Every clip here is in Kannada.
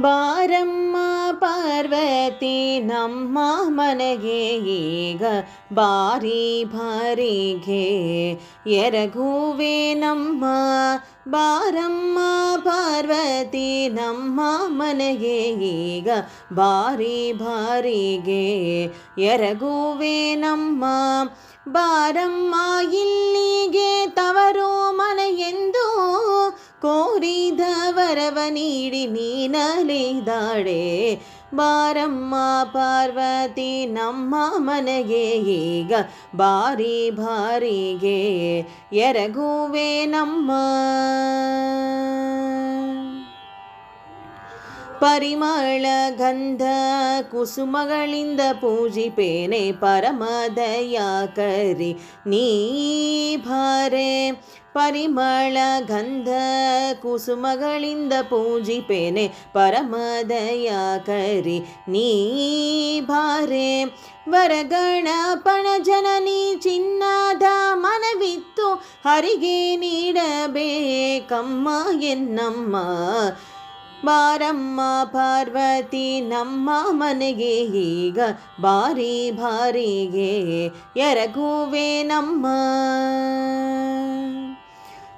ಬಾರಮ್ಮ ಪಾರ್ವತಿ ನಮ್ಮ ಮನೆಗೆ ಈಗ ಬಾರಿ ಬಾರಿಗೆ ಎರಗುವೆ ನಮ್ಮ. ಬಾರಮ್ಮ ಪಾರ್ವತಿ ನಮ್ಮ ಮನೆಗೆ ಈಗ ಬಾರಿ ಬಾರಿಗೆ ಎರಗುವೆ ನಮ್ಮ. ಬಾರಮ್ಮ ಇಲ್ಲಿಗೆ ತವರು ಮನೆಯೆಂದು ಕೋರಿದ ವರವ ನೀಡಿ ನೀನಲಿದಾಡೆ. ಬಾರಮ್ಮ ಪಾರ್ವತಿ ನಮ್ಮ ಮನೆಗೆ ಈಗ ಬಾರಿ ಬಾರಿಗೆ ಎರಗುವೆ ನಮ್ಮ. ಪರಿಮಳ ಗಂಧ ಕುಸುಮಗಳಿಂದ ಪೂಜಿಪೇನೆ ಪರಮದಯಾಕರಿ ನೀ ಬಾರೆ. ಪರಿಮಳ ಗಂಧ ಕುಸುಮಗಳಿಂದ ಪೂಜಿಪೇನೆ ಪರಮದಯಾಕರಿ ನೀ ಬಾರೆ. ವರಗಣಪಣ ಜನನಿ ಚಿನ್ನದ ಮನವಿತ್ತು ಹರಿಗೆ ನೀಡಬೇಕಮ್ಮ ಎನ್ನಮ್ಮ. ಬಾರಮ್ಮ ಪಾರ್ವತಿ ನಮ್ಮ ಮನೆಗೆ ಈಗ ಬಾರಿ ಬಾರಿಗೆ ಎರಗುವೆ ನಮ್ಮ.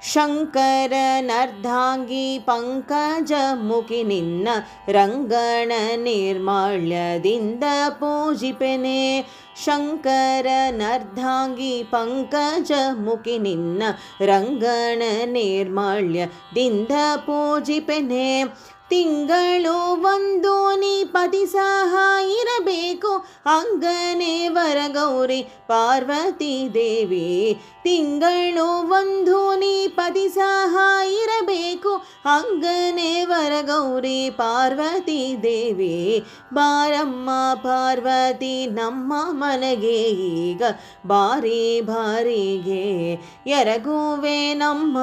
ಶಂಕರನರ್ಧಾಂಗಿ ಪಂಕಜ ಮುಖಿ ನಿನ್ನ ರಂಗಣ ನಿರ್ಮಾಲ್ಯದಿಂದ ಪೂಜಿಪೆನೆ. ಶಂಕರನರ್ಧಾಂಗಿ ಪಂಕಜ ಮುಖಿ ನಿನ್ನ ರಂಗಣ ನಿರ್ಮಾಲ್ಯದಿಂದ ಪೂಜಿಪೆನೆ. ತಿಂಗಳು ಒಂದು ನೀ ಪತಿ ಸಹ ಇರಬೇಕು ಅಂಗನೆ ವರಗೌರಿ ಪಾರ್ವತಿ ದೇವಿ. ತಿಂಗಳು ಒಂದು ನೀ ಪತಿ ಸಹ ಇರಬೇಕು ಅಂಗನೆ ವರಗೌರಿ ಪಾರ್ವತಿ ದೇವಿ. ಬಾರಮ್ಮ ಪಾರ್ವತಿ ನಮ್ಮ ಮನೆಗೆ ಈಗ ಬಾರಿ ಬಾರಿಗೆ ಎರಗುವೆ ನಮ್ಮ.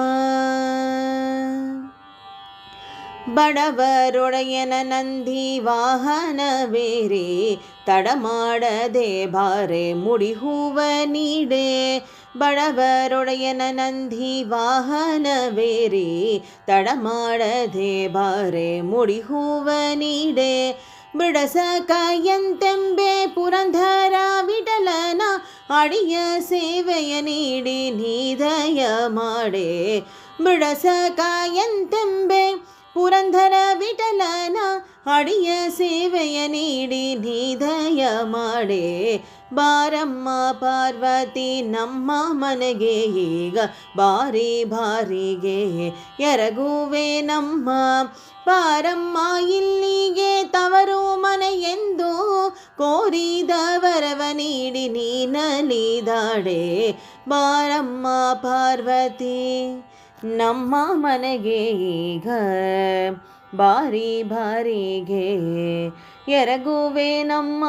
ಬಡವರೊಡೆಯನ ನಂದಿ ವಾಹನವೇರಿ ತಡಮಾಡದೆ ಬಾರೆ ಮುಡಿ ಹೂವ ನೀಡೆ. ಬಡವರೊಡೆಯನ ನಂದಿ ವಾಹನವೇರಿ ತಡಮಾಡದೆ ಬಾರೆ ಮುಡಿ ಹೂವ ನೀಡೆ. ಬಿಡಸಕ ಎಂತೆಂಬೆ ಪುರಂದರ ವಿಠಲನ ಅಡಿಯ ಸೇವೆಯ ನೀಡಿ ನೀದಯ ಮಾಡೆ. ಬಿಡಸಕ ಎಂತೆಂಬೆ ಪುರಂದರ ವಿಠಲನ ಅಡಿಯ ಸೇವೆಯ ನೀಡಿ ನಿದಯ ಮಾಡೆ. ಬಾರಮ್ಮ ಪಾರ್ವತಿ ನಮ್ಮ ಮನೆಗೆ ಈಗ ಬಾರಿ ಬಾರಿಗೆ ಎರಗುವೆ ನಮ್ಮ. ಬಾರಮ್ಮ ಇಲ್ಲಿಗೆ ತವರು ಮನೆಯೆಂದು ಕೋರಿದ ವರವ ನೀಡಿ ನೀನಲಿದಾಡೆ. ಬಾರಮ್ಮ ಪಾರ್ವತಿ ನಮ್ಮ ಮನೆಗೆ ಈಗ ಬಾರಿ ಬಾರಿಗೆ ಎರಗುವೆ ನಮ್ಮ.